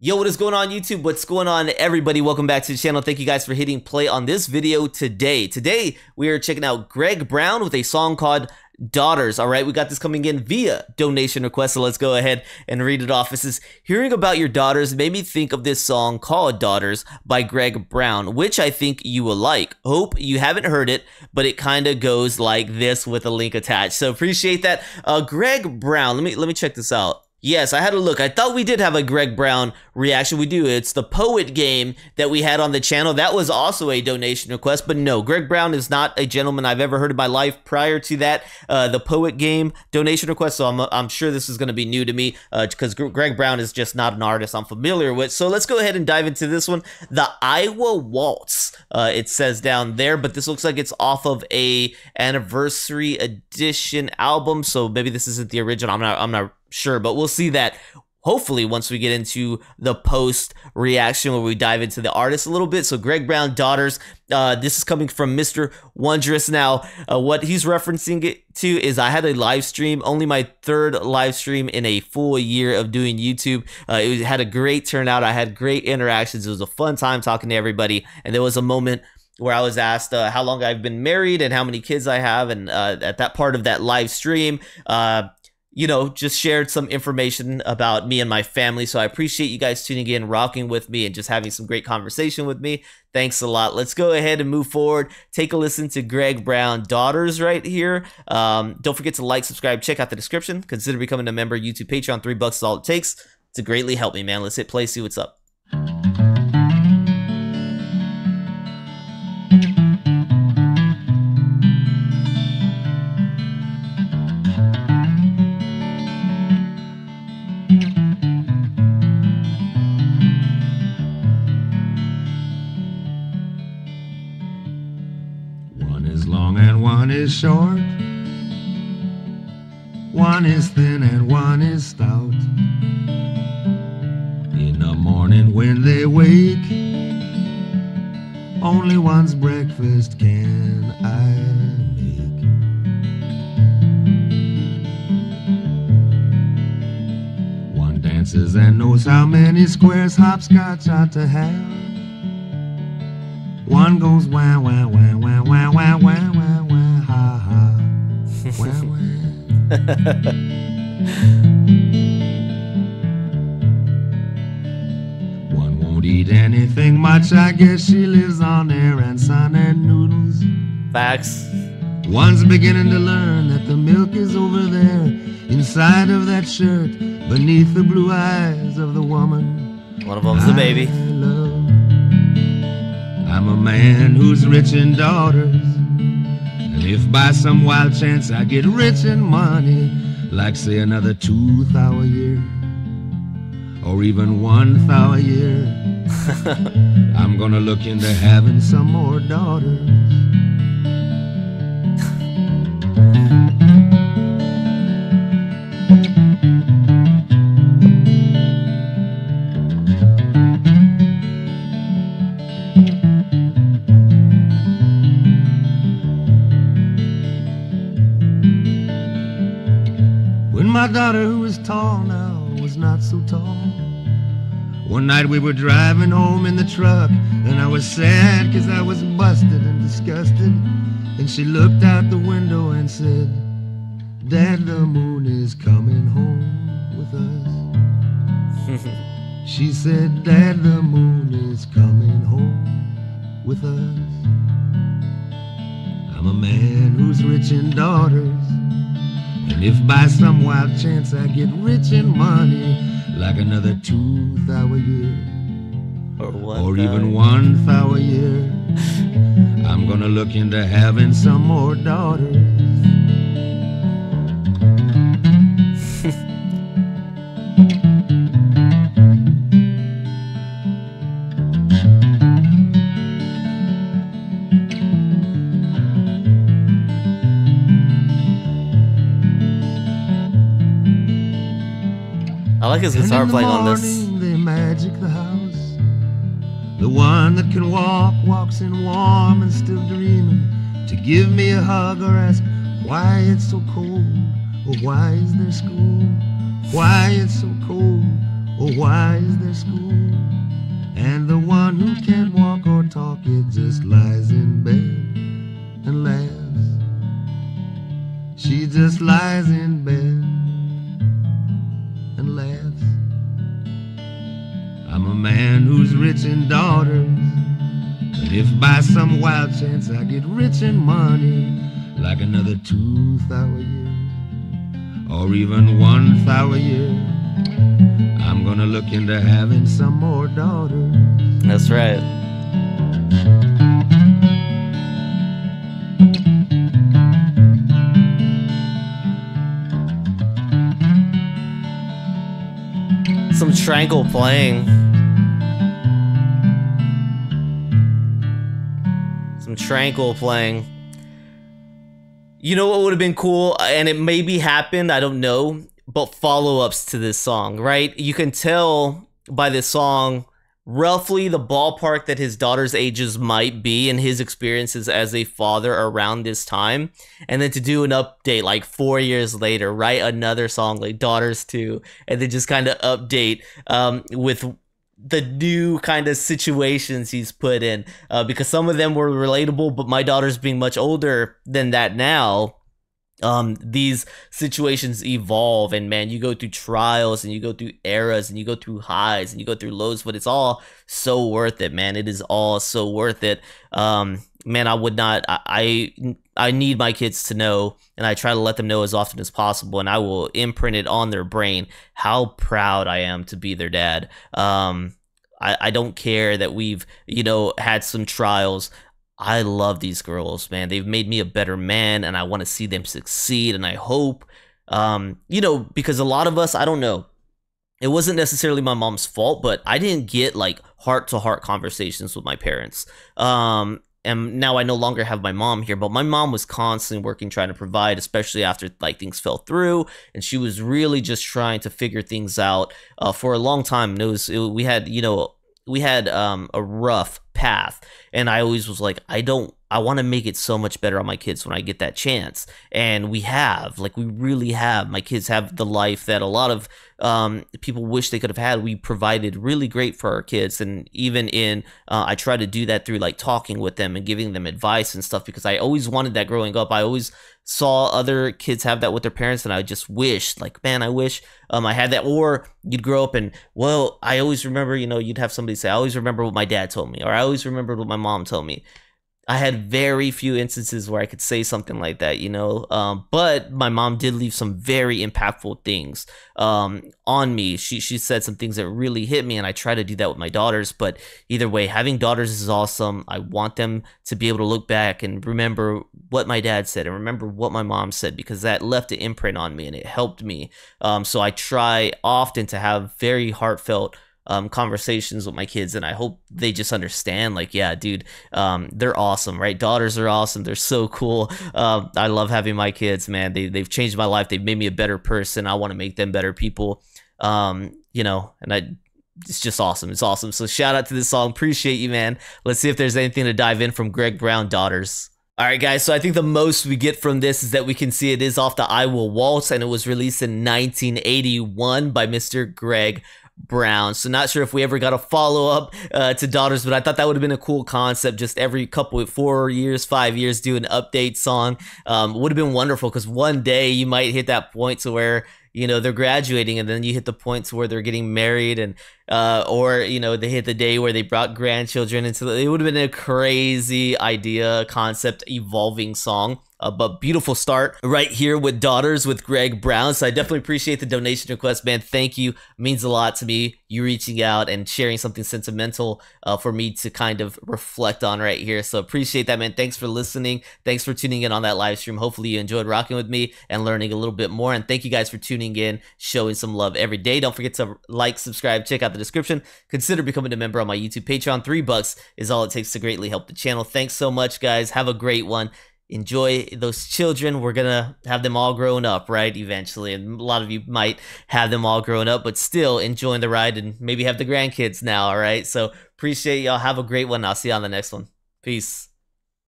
Yo, what is going on YouTube? What's going on everybody? Welcome back to the channel. Thank you guys for hitting play on this video today. Today, we are checking out Greg Brown with a song called Daughters. All right, we got this coming in via donation request, so let's go ahead and read it off. This is hearing about your daughters made me think of this song called Daughters by Greg Brown, which I think you will like. Hope you haven't heard it, but it kind of goes like this with a link attached. So appreciate that. Greg Brown, let me check this out. Yes, I had a look. I thought we did have a Greg Brown reaction. We do. It's the Poet game that we had on the channel. That was also a donation request, but no, Greg Brown is not a gentleman I've ever heard in my life prior to that. The Poet game donation request, so I'm sure this is going to be new to me because Greg Brown is just not an artist I'm familiar with. So let's go ahead and dive into this one. The Iowa Waltz, it says down there, but this looks like it's off of a anniversary edition album, so maybe this isn't the original. I'm not sure, but we'll see that hopefully once we get into the post reaction where we dive into the artist a little bit. So Greg Brown, Daughters, this is coming from Mr. Wondrous. Now, what he's referencing it to is I had a live stream, only my third live stream in a full year of doing YouTube. It had a great turnout. I had great interactions. It was a fun time talking to everybody. And there was a moment where I was asked how long I've been married and how many kids I have. And at that part of that live stream, you know, just shared some information about me and my family. So I appreciate you guys tuning in, rocking with me, and just having some great conversation with me. Thanks a lot. Let's go ahead and move forward. Take a listen to Greg Brown, Daughters right here. Don't forget to like, subscribe, check out the description. Consider becoming a member. YouTube, Patreon, $3 is all it takes to greatly help me, man. Let's hit play, see what's up. One is long and one is short. One is thin and one is stout. In the morning when they wake, only one's breakfast can I make. One dances and knows how many squares hopscotch ought to have. One goes wah wah wah wah wah wah wah wah wah ha ha wah wah. One won't eat anything much. I guess she lives on air and sun and noodles. Facts. One's beginning to learn that the milk is over there inside of that shirt beneath the blue eyes of the woman. One of them's the baby. I'm a man who's rich in daughters, and if by some wild chance I get rich in money, like say another 2 thou a year, or even 1 thou a year, I'm gonna look into having some more daughters. My daughter, who is tall now, was not so tall. One night we were driving home in the truck, and I was sad cause I was busted and disgusted. And she looked out the window and said, Dad, the moon is coming home with us. She said, Dad, the moon is coming home with us. I'm a man who's rich in daughters, and if by some wild chance I get rich in money, like another 2 thou a year, or even 1 thou a year, I'm gonna look into having some more daughters. I like his guitar playing on this. They magic the house. The one that can walk walks in warm and still dreaming to give me a hug or ask why it's so cold, or why is there school? Why it's so cold, or why is there school? I'm a man who's rich in daughters. And if by some wild chance I get rich in money, like another 2,000 a year, or even 1,000 a year, I'm gonna look into having some more daughters. That's right. Some Tranquil playing. Some Tranquil playing. You know what would have been cool, and it maybe happened, I don't know, but follow-ups to this song, right? You can tell by this song roughly the ballpark that his daughter's ages might be and his experiences as a father around this time. And then to do an update like 4 years later, write another song like Daughters 2, and then just kind of update with the new kind of situations he's put in, because some of them were relatable, but my daughter's being much older than that now. These situations evolve, and man, you go through trials and you go through eras and you go through highs and you go through lows, but it's all so worth it, man. It is all so worth it. Man, I would not, I need my kids to know, and I try to let them know as often as possible, and I will imprint it on their brain how proud I am to be their dad. I don't care that we've, you know, had some trials. I love these girls, man. They've made me a better man, and I want to see them succeed, and I hope, you know, because a lot of us, I don't know, it wasn't necessarily my mom's fault, but I didn't get like heart-to-heart conversations with my parents. And now I no longer have my mom here, but my mom was constantly working, trying to provide, especially after like things fell through, and she was really just trying to figure things out for a long time. And we had, you know, we had a rough path, and I always was like, I want to make it so much better on my kids when I get that chance. And we really have. My kids have the life that a lot of people wish they could have had. We provided really great for our kids, and even in I try to do that through like talking with them and giving them advice and stuff, because I always wanted that growing up. I always saw other kids have that with their parents, and I just wished, like, man, I wish I had that. Or you'd grow up and, well, I always remember, you know, you'd have somebody say, I always remember what my dad told me, or I always remembered what my mom told me. I had very few instances where I could say something like that, you know, but my mom did leave some very impactful things on me. She said some things that really hit me, and I try to do that with my daughters. But either way, having daughters is awesome. I want them to be able to look back and remember what my dad said and remember what my mom said, because that left an imprint on me and it helped me. So I try often to have very heartfelt conversations with my kids, and I hope they just understand, like, yeah, dude, they're awesome, right? Daughters are awesome. They're so cool. I love having my kids, man. They've changed my life. They've made me a better person. I want to make them better people, you know, and it's just awesome. It's awesome. So shout out to this song. Appreciate you, man. Let's see if there's anything to dive in from Greg Brown, Daughters. All right, guys, so I think the most we get from this is that we can see it is off the I Will Waltz, and it was released in 1981 by Mr. Greg Brown. So not sure if we ever got a follow-up to Daughters, but I thought that would have been a cool concept. Just every couple of 4 years, 5 years, do an update song. Would have been wonderful, because one day you might hit that point to where, you know, they're graduating, and then you hit the point to where they're getting married, and or, you know, they hit the day where they brought grandchildren into it would have been a crazy idea, concept, evolving song. But beautiful start right here with Daughters with Greg Brown. So I definitely appreciate the donation request, man. Thank you. It means a lot to me, you reaching out and sharing something sentimental for me to kind of reflect on right here. So appreciate that, man. Thanks for listening. Thanks for tuning in on that live stream. Hopefully you enjoyed rocking with me and learning a little bit more. And thank you guys for tuning in, showing some love every day. Don't forget to like, subscribe, check out the description. Consider becoming a member on my YouTube Patreon. $3 is all it takes to greatly help the channel. Thanks so much, guys. Have a great one. Enjoy those children. We're gonna have them all grown up, right, eventually, and a lot of you might have them all grown up, but still enjoying the ride, and maybe have the grandkids now. All right, so appreciate y'all. Have a great one. I'll see you on the next one. Peace.